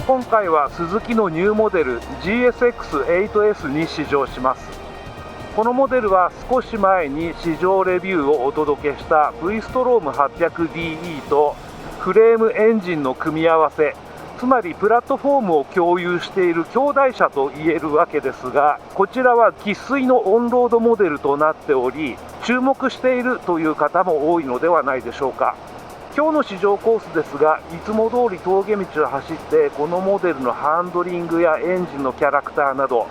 今回はスズキのニューモデル GSX-8S に試乗します。このモデルは少し前に試乗レビューをお届けした V-Strom 800DE とフレームエンジンの組み合わせ、つまりプラットフォームを共有している兄弟車と言えるわけですが、こちらは生粋のオンロードモデルとなっており、注目しているという方も多いのではないでしょうか。今日の試乗コースですが、いつも通り峠道を走ってこのモデルのハンドリングやエンジンのキャラクターなど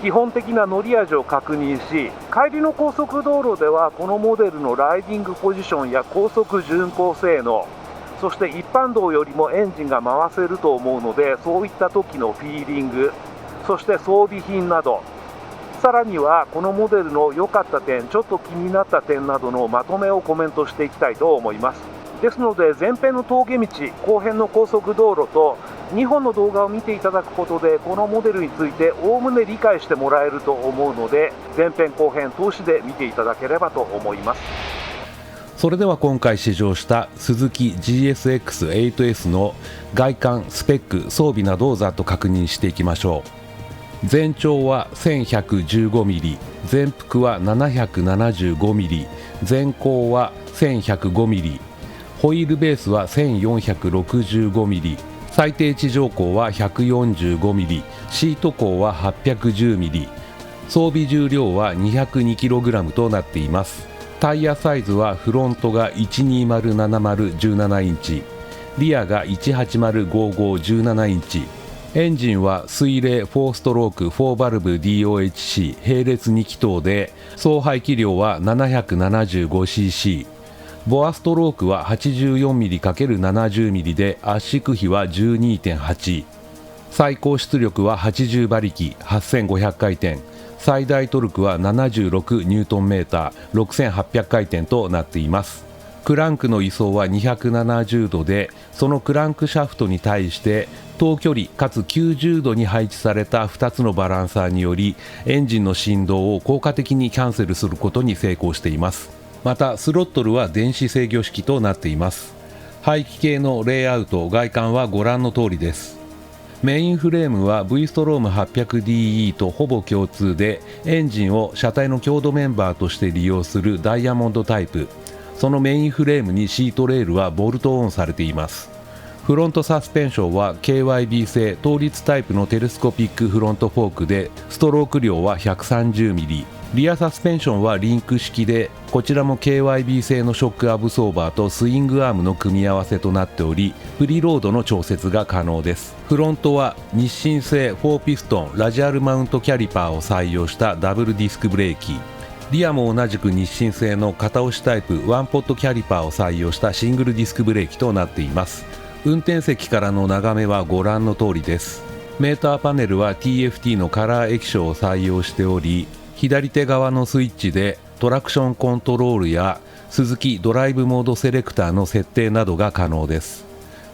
基本的な乗り味を確認し、帰りの高速道路ではこのモデルのライディングポジションや高速巡航性能、そして一般道よりもエンジンが回せると思うので、そういった時のフィーリング、そして装備品など、さらにはこのモデルの良かった点、ちょっと気になった点などのまとめをコメントしていきたいと思います。ですので前編の峠道、後編の高速道路と2本の動画を見ていただくことで、このモデルについておおむね理解してもらえると思うので、前編後編通しで見ていただければと思います。それでは今回試乗したスズキ GSX-8S の外観、スペック、装備などをざっと確認していきましょう。全長は 1115mm、全幅は 775mm、全高は 1105mm、ホイールベースは 1465mm、最低地上高は 145mm、シート高は 810mm、装備重量は 202kg となっています。タイヤサイズはフロントが 1207017 インチ、リアが 1805517 インチ、エンジンは水冷4ストローク4バルブ DOHC 並列2気筒で、総排気量は 775cc、ボアストロークは 84mm×70mm で圧縮比は 12.8、 最高出力は80馬力8500回転、最大トルクは76ニュートンメーター6800回転となっています。クランクの位相は270度で、そのクランクシャフトに対して等距離かつ90度に配置された2つのバランサーにより、エンジンの振動を効果的にキャンセルすることに成功しています。またスロットルは電子制御式となっています。排気系のレイアウト、外観はご覧の通りです。メインフレームは V-Strom 800DE とほぼ共通で、エンジンを車体の強度メンバーとして利用するダイヤモンドタイプ。そのメインフレームにシートレールはボルトオンされています。フロントサスペンションは KYB 製倒立タイプのテレスコピックフロントフォークで、ストローク量は 130mm、リアサスペンションはリンク式で、こちらも KYB 製のショックアブソーバーとスイングアームの組み合わせとなっており、プリロードの調節が可能です。フロントは日清製4ピストンラジアルマウントキャリパーを採用したダブルディスクブレーキ、リアも同じく日清製の片押しタイプワンポットキャリパーを採用したシングルディスクブレーキとなっています。運転席からの眺めはご覧の通りです。メーターパネルは TFT のカラー液晶を採用しており、左手側のスイッチでトラクションコントロールやスズキドライブモードセレクターの設定などが可能です。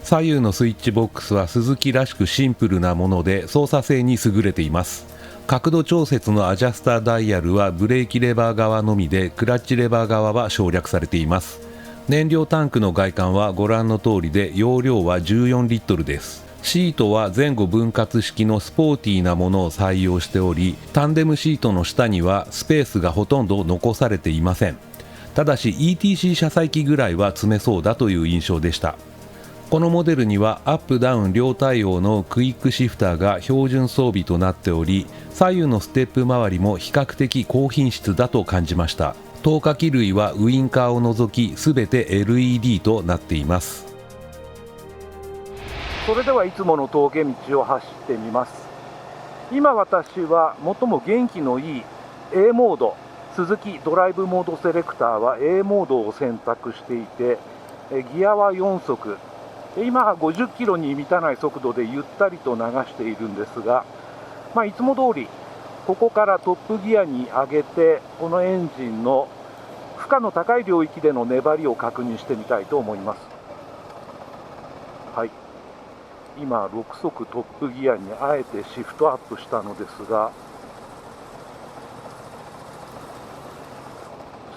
左右のスイッチボックスはスズキらしくシンプルなもので操作性に優れています。角度調節のアジャスターダイヤルはブレーキレバー側のみで、クラッチレバー側は省略されています。燃料タンクの外観はご覧の通りで、容量は14リットルです。シートは前後分割式のスポーティーなものを採用しており、タンデムシートの下にはスペースがほとんど残されていません。ただし ETC 車載機ぐらいは積めそうだという印象でした。このモデルにはアップダウン両対応のクイックシフターが標準装備となっており、左右のステップ周りも比較的高品質だと感じました。透過器類はウインカーを除き全て LED となっています。それではいつもの峠道を走ってみます。今私は最も元気のいい A モード、鈴木ドライブモードセレクターは A モードを選択していて、ギアは4速、今50キロに満たない速度でゆったりと流しているんですが、いつも通りここからトップギアに上げて、このエンジンの負荷の高い領域での粘りを確認してみたいと思います。はい、今6速トップギアにあえてシフトアップしたのですが、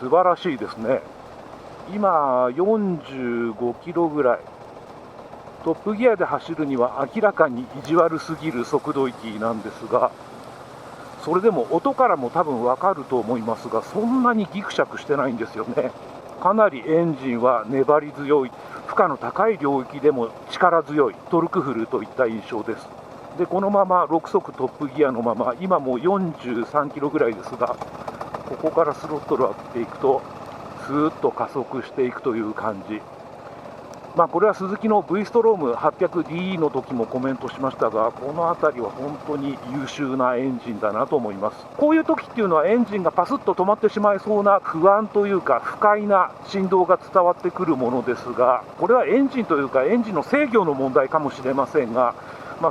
素晴らしいですね。今45キロぐらい、トップギアで走るには明らかに意地悪すぎる速度域なんですが、それでも音からも多分わかると思いますが、そんなにギクシャクしてないんですよね。かなりエンジンは粘り強い、負荷の高い領域でも力強い、トルクフルといった印象です。でこのまま6速トップギアのまま、今もう43キロぐらいですが、ここからスロットルを上げていくとスーッと加速していくという感じ。これは鈴木の V ストローム 800DE の時もコメントしましたが、この辺りは本当に優秀なエンジンだなと思います。こういう時っていうのはエンジンがパスッと止まってしまいそうな不安というか不快な振動が伝わってくるものですが、これはエンジンというかエンジンの制御の問題かもしれませんが、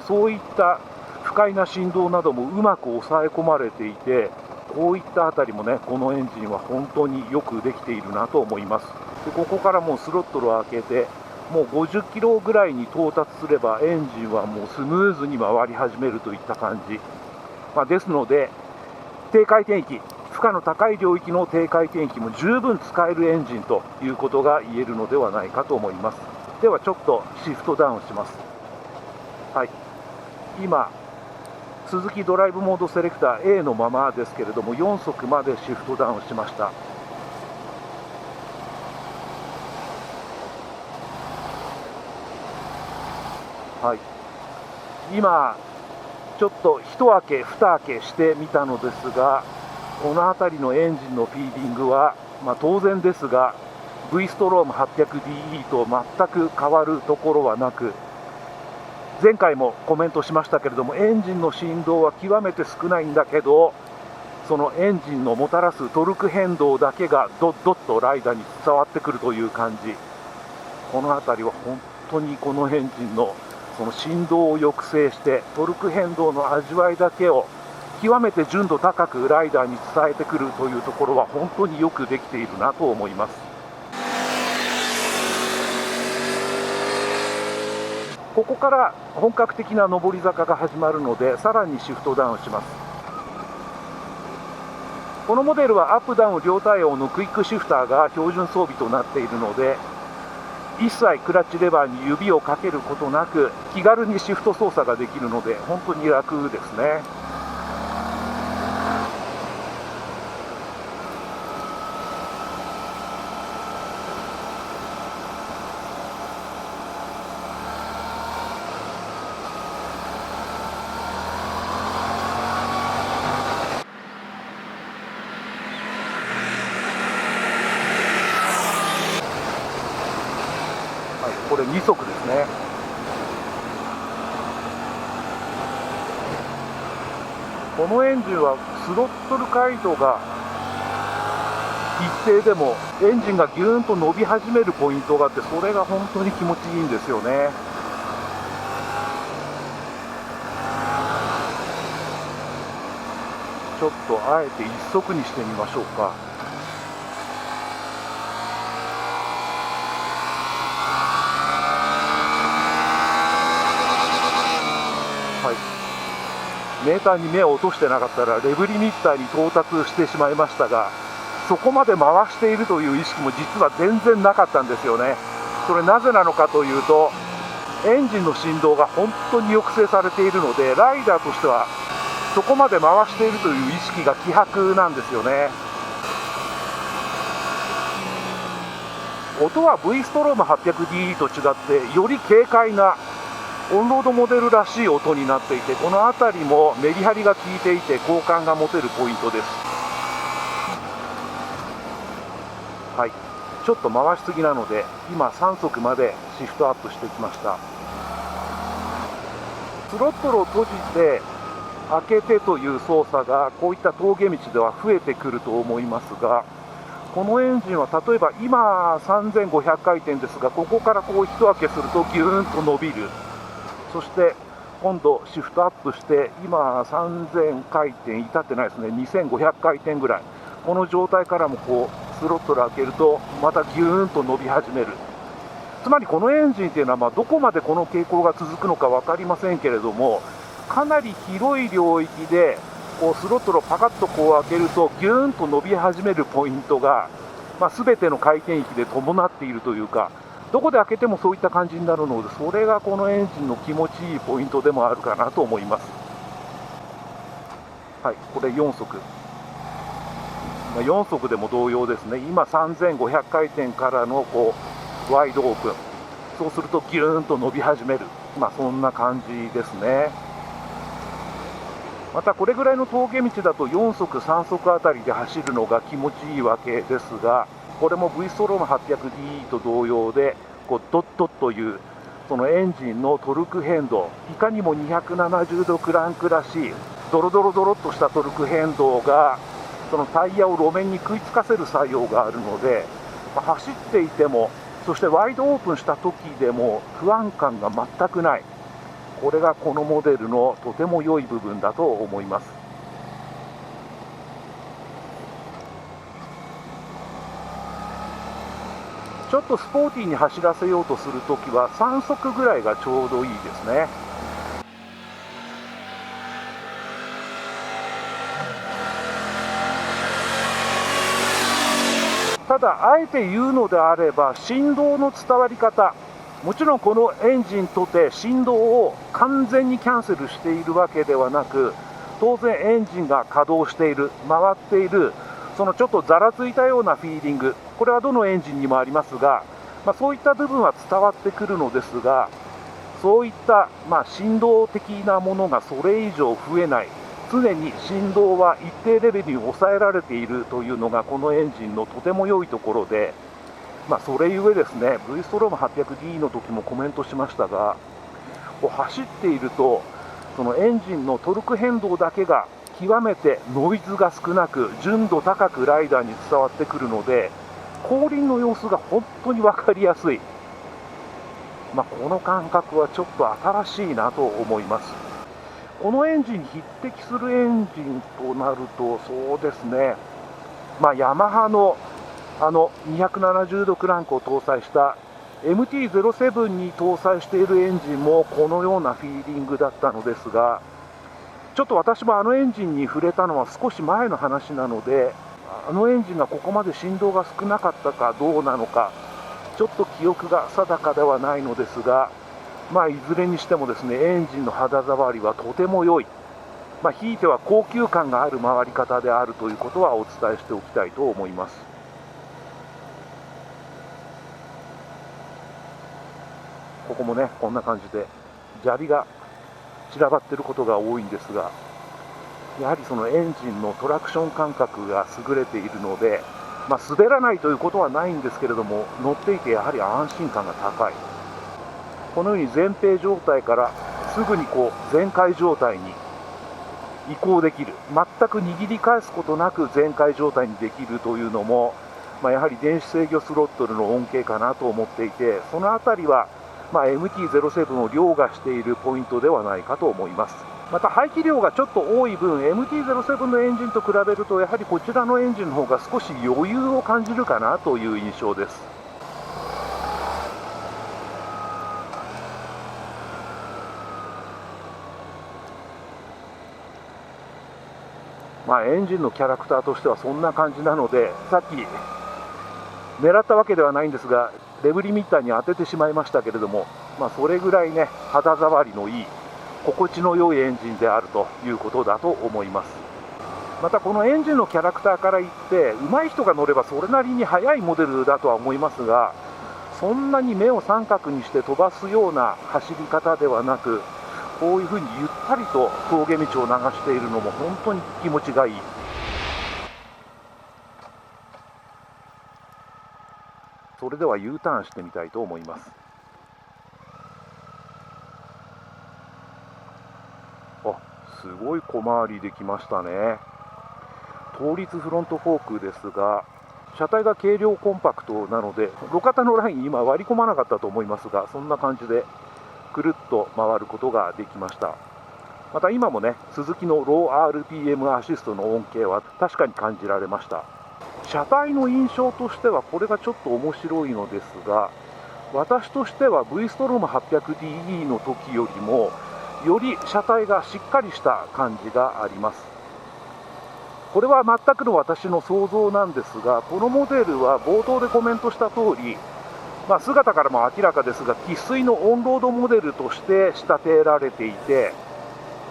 そういった不快な振動などもうまく抑え込まれていて、こういったあたりもね、このエンジンは本当によくできているなと思います。でここからもうスロットルを開けて、もう50キロぐらいに到達すればエンジンはもうスムーズに回り始めるといった感じ、ですので低回転域、負荷の高い領域の低回転域も十分使えるエンジンということが言えるのではないかと思います。ではちょっとシフトダウンします。はい、今鈴木ドライブモードセレクター A のままですけれども、4速までシフトダウンしました。はい、今ちょっと一開け二開けしてみたのですが、この辺りのエンジンのフィーリングは、当然ですが V ストローム 800DE と全く変わるところはなく、前回もコメントしましたけれども、エンジンの振動は極めて少ないんだけど、そのエンジンのもたらすトルク変動だけがドッドッとライダーに伝わってくるという感じ。この辺りは本当にこのエンジンのその振動を抑制してトルク変動の味わいだけを極めて純度高くライダーに伝えてくるというところは本当によくできているなと思います。ここから本格的な上り坂が始まるので、さらにシフトダウンします。このモデルはアップダウン両対応のクイックシフターが標準装備となっているので、一切クラッチレバーに指をかけることなく気軽にシフト操作ができるので本当に楽ですね。これ2速ですね。このエンジンはスロットル回路が一定でもエンジンがギューンと伸び始めるポイントがあって、それが本当に気持ちいいんですよね。ちょっとあえて1速にしてみましょうか。メーターに目を落としてなかったらレブリミッターに到達してしまいましたが、そこまで回しているという意識も実は全然なかったんですよね。それなぜなのかというと、エンジンの振動が本当に抑制されているので、ライダーとしてはそこまで回しているという意識が希薄なんですよね。音は V ストローム 800DE と違ってより軽快なオンロードモデルらしい音になっていて、この辺りもメリハリが効いていて好感が持てるポイントです。はい、ちょっと回しすぎなので今3速までシフトアップしてきました。スロットルを閉じて開けてという操作がこういった峠道では増えてくると思いますが、このエンジンは例えば今3500回転ですが、ここからこう一開けするとギューンと伸びる。そして今度シフトアップして今3000回転至ってないですね、2500回転ぐらい、この状態からもこうスロットル開けるとまたギューンと伸び始める。つまりこのエンジンというのはどこまでこの傾向が続くのか分かりませんけれども、かなり広い領域でこうスロットルをパカッとこう開けるとギューンと伸び始めるポイントが、全ての回転域で伴っているというか、どこで開けてもそういった感じになるので、それがこのエンジンの気持ちいいポイントでもあるかなと思います。はい、これ4速、4速でも同様ですね。今3500回転からのこうワイドオープン、そうするとギューンと伸び始める、そんな感じですね。またこれぐらいの峠道だと4速3速あたりで走るのが気持ちいいわけですが、これも V ストローム 800D と同様でこうドッドッというそのエンジンのトルク変動、いかにも270度クランクらしいドロドロドロっとしたトルク変動がそのタイヤを路面に食いつかせる作用があるので、走っていても、そしてワイドオープンした時でも不安感が全くない。これがこのモデルのとても良い部分だと思います。ちょっとスポーティーに走らせようとするときは3速ぐらいがちょうどいいですね。ただあえて言うのであれば、振動の伝わり方、もちろんこのエンジンとて振動を完全にキャンセルしているわけではなく、当然エンジンが稼働している、回っている、そのちょっとざらついたようなフィーリング、これはどのエンジンにもありますが、そういった部分は伝わってくるのですが、そういった振動的なものがそれ以上増えない、常に振動は一定レベルに抑えられているというのがこのエンジンのとても良いところで、それゆえですね、V ストローム 800D の時もコメントしましたが、走っているとそのエンジンのトルク変動だけが極めてノイズが少なく純度高くライダーに伝わってくるので、後輪の様子が本当に分かりやすい、この感覚はちょっと新しいなと思います。このエンジンに匹敵するエンジンとなると、そうですね、ヤマハの270度クランクを搭載した MT-07 に搭載しているエンジンもこのようなフィーリングだったのですが、ちょっと私もあのエンジンに触れたのは少し前の話なので、あのエンジンがここまで振動が少なかったかどうなのか、ちょっと記憶が定かではないのですが、いずれにしてもですね、エンジンの肌触りはとても良い、ひいては高級感がある回り方であるということはお伝えしておきたいと思います。ここもね、こんな感じで砂利が散らばっていることが多いんですが、やはりそのエンジンのトラクション感覚が優れているので、滑らないということはないんですけれども、乗っていてやはり安心感が高い。このように前傾状態からすぐに全開状態に移行できる、全く握り返すことなく全開状態にできるというのも、やはり電子制御スロットルの恩恵かなと思っていて、そのあたりはMT-07 を凌駕しているポイントではないかと思います。また排気量がちょっと多い分、MT-07 のエンジンと比べるとやはりこちらのエンジンの方が少し余裕を感じるかなという印象です。エンジンのキャラクターとしてはそんな感じなので、さっき狙ったわけではないんですがレブリミッターに当ててしまいましたけれども、それぐらいね、肌触りのいい心地の良いエンジンであるということだと思います。またこのエンジンのキャラクターから言って上手い人が乗ればそれなりに速いモデルだとは思いますが、そんなに目を三角にして飛ばすような走り方ではなく、こういうふうにゆったりと峠道を流しているのも本当に気持ちがいい。それでは U ターンしてみたいと思います。すごい小回りできましたね。倒立フロントフォークですが、車体が軽量コンパクトなので路肩のライン今割り込まなかったと思いますが、そんな感じでくるっと回ることができました。また今もね、スズキのロー RPM アシストの恩恵は確かに感じられました。車体の印象としてはこれがちょっと面白いのですが、私としては V ストローム 800DE の時よりもより車体がしっかりした感じがあります。これは全くの私の想像なんですが、このモデルは冒頭でコメントした通り、姿からも明らかですが生粋のオンロードモデルとして仕立てられていて、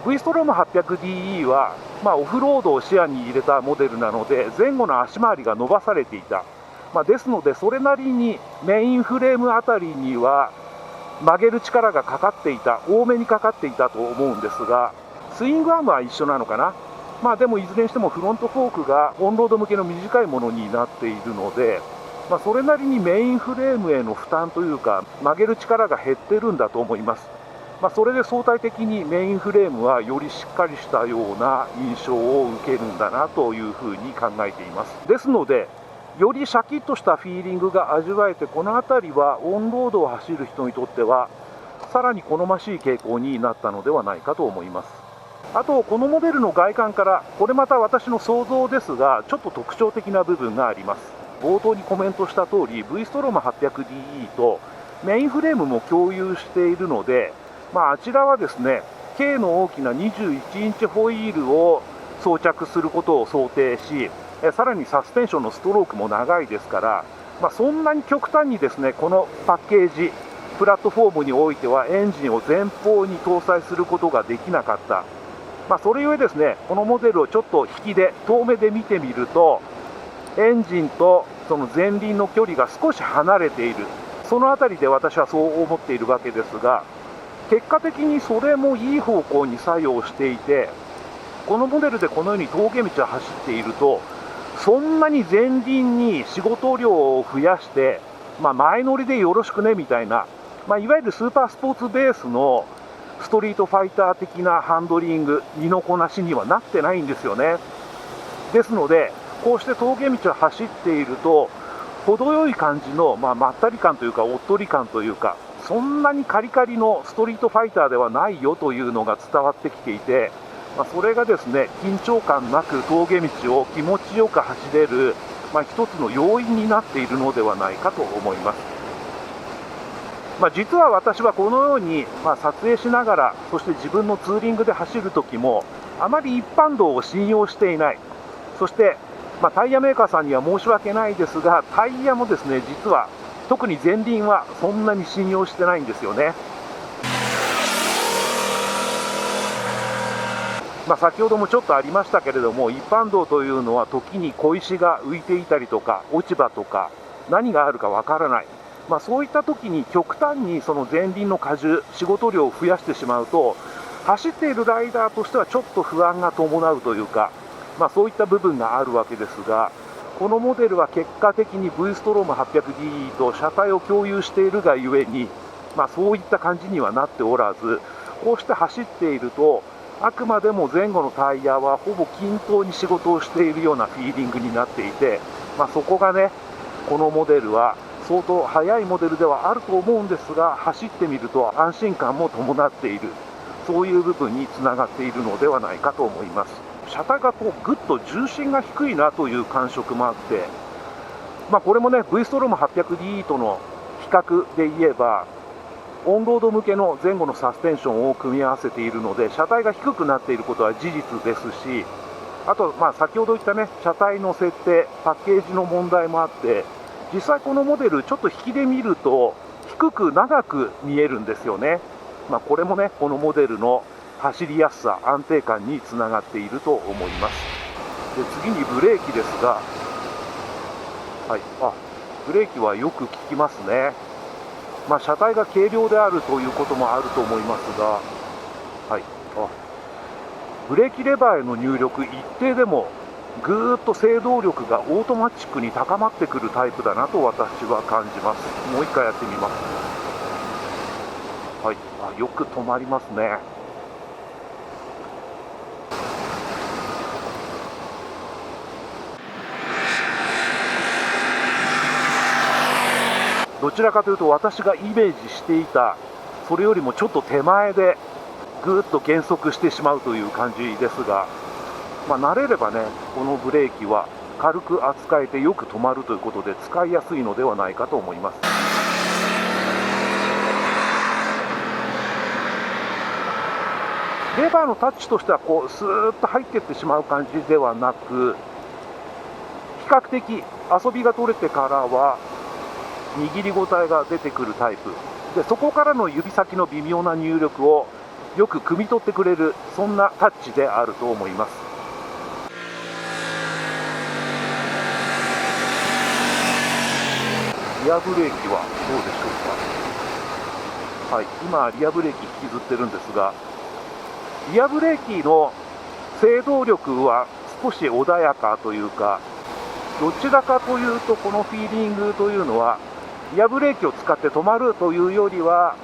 V ストローム 800DE は、オフロードを視野に入れたモデルなので前後の足回りが伸ばされていた、ですのでそれなりにメインフレームあたりには曲げる力がかかっていた、多めにかかっていたと思うんですが、スイングアームは一緒なのかな。でもいずれにしてもフロントフォークがオンロード向けの短いものになっているので、それなりにメインフレームへの負担というか曲げる力が減ってるんだと思います。それで相対的にメインフレームはよりしっかりしたような印象を受けるんだなというふうに考えています。ですのでよりシャキッとしたフィーリングが味わえて、この辺りはオンロードを走る人にとってはさらに好ましい傾向になったのではないかと思います。あとこのモデルの外観から、これまた私の想像ですがちょっと特徴的な部分があります。冒頭にコメントした通り V ストローム 800DE とメインフレームも共有しているので、あちらはですね K の大きな21インチホイールを装着することを想定し、さらにサスペンションのストロークも長いですから、そんなに極端にですねこのパッケージプラットフォームにおいてはエンジンを前方に搭載することができなかった。それゆえですね、このモデルをちょっと引きで遠目で見てみると、エンジンとその前輪の距離が少し離れている、そのあたりで私はそう思っているわけですが、結果的にそれもいい方向に作用していて、このモデルでこのように峠道を走っていると、そんなに前輪に仕事量を増やして、前乗りでよろしくねみたいな、いわゆるスーパースポーツベースのストリートファイター的なハンドリング、身のこなしにはなってないんですよね。ですので、こうして峠道を走っていると、程よい感じの、まったり感というか、おっとり感というか、そんなにカリカリのストリートファイターではないよというのが伝わってきていて、それがですね、緊張感なく峠道を気持ちよく走れる、一つの要因になっているのではないかと思います。実は私はこのように、撮影しながら、そして自分のツーリングで走るときもあまり一般道を信用していない。そして、タイヤメーカーさんには申し訳ないですが、タイヤもですね実は特に前輪はそんなに信用してないんですよね。先ほどもちょっとありましたけれども、一般道というのは時に小石が浮いていたりとか落ち葉とか何があるかわからない。そういった時に極端にその前輪の荷重、仕事量を増やしてしまうと、走っているライダーとしてはちょっと不安が伴うというか、そういった部分があるわけですが、このモデルは結果的に V ストローム 800DE と車体を共有しているがゆえに、そういった感じにはなっておらず、こうして走っていると、あくまでも前後のタイヤはほぼ均等に仕事をしているようなフィーリングになっていて、そこがね、このモデルは相当速いモデルではあると思うんですが、走ってみると安心感も伴っている、そういう部分につながっているのではないかと思います。車体がぐっと重心が低いなという感触もあって、これもね V ストローム 800DE との比較で言えば、オンロード向けの前後のサスペンションを組み合わせているので、車体が低くなっていることは事実ですし、あと先ほど言ったね車体の設定、パッケージの問題もあって、実際このモデルちょっと引きで見ると低く長く見えるんですよね。これもねこのモデルの走りやすさ、安定感につながっていると思います。で次にブレーキですが、ブレーキはよく効きますね。車体が軽量であるということもあると思いますが、ブレーキレバーへの入力、一定でもぐーっと制動力がオートマチックに高まってくるタイプだなと私は感じます。もう一回やってみます。よく止まりますね。どちらかというと私がイメージしていたそれよりもちょっと手前でぐーっと減速してしまうという感じですが、慣れればね、このブレーキは軽く扱えてよく止まるということで使いやすいのではないかと思います。レバーのタッチとしてはこうスーッと入っていってしまう感じではなく、比較的遊びが取れてからは握り応えが出てくるタイプで、そこからの指先の微妙な入力をよく汲み取ってくれる、そんなタッチであると思います。リアブレーキはどうでしょうか。はい、今リアブレーキ引きずってるんですが、リアブレーキの制動力は少し穏やかというか、どちらかというとこのフィーリングというのはリアブレーキを使って止まるというよりは、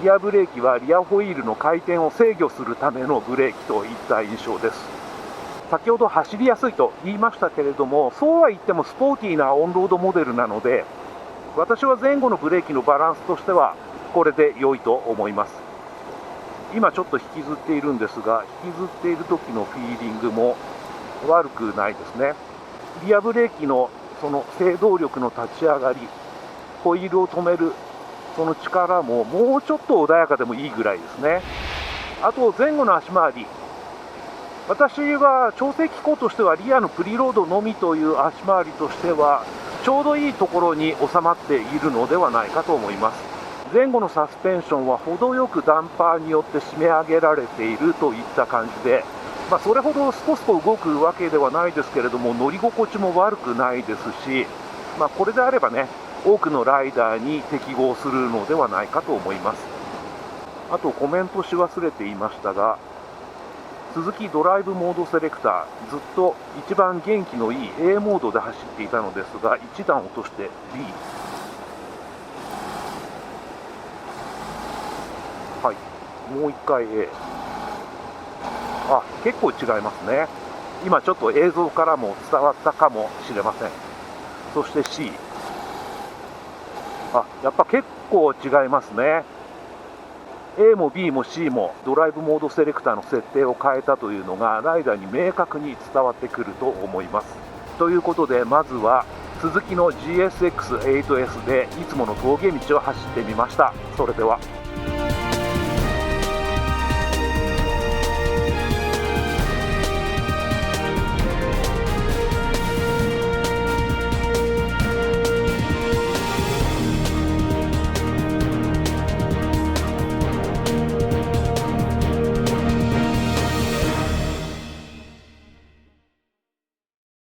リアブレーキはリアホイールの回転を制御するためのブレーキといった印象です。先ほど走りやすいと言いましたけれども、そうは言ってもスポーティーなオンロードモデルなので、私は前後のブレーキのバランスとしてはこれで良いと思います。今ちょっと引きずっているんですが、引きずっている時のフィーリングも悪くないですね。リアブレーキのその制動力の立ち上がり、ホイールを止めるその力ももうちょっと穏やかでもいいぐらいですね。あと前後の足回り、私は調整機構としてはリアのプリロードのみという足回りとしてはちょうどいいところに収まっているのではないかと思います。前後のサスペンションは程よくダンパーによって締め上げられているといった感じで、それほどスポスポ動くわけではないですけれども、乗り心地も悪くないですし、これであればね、多くのライダーに適合するのではないかと思います。あとコメントし忘れていましたが、鈴木ドライブモードセレクター、ずっと一番元気のいい A モードで走っていたのですが、1段落として B。はい、もう1回 A。結構違いますね。今ちょっと映像からも伝わったかもしれません。そして C。やっぱ結構違いますね。A も B も C もドライブモードセレクターの設定を変えたというのがライダーに明確に伝わってくると思います。ということで、まずはスズキの GSX-8S でいつもの峠道を走ってみました。それでは。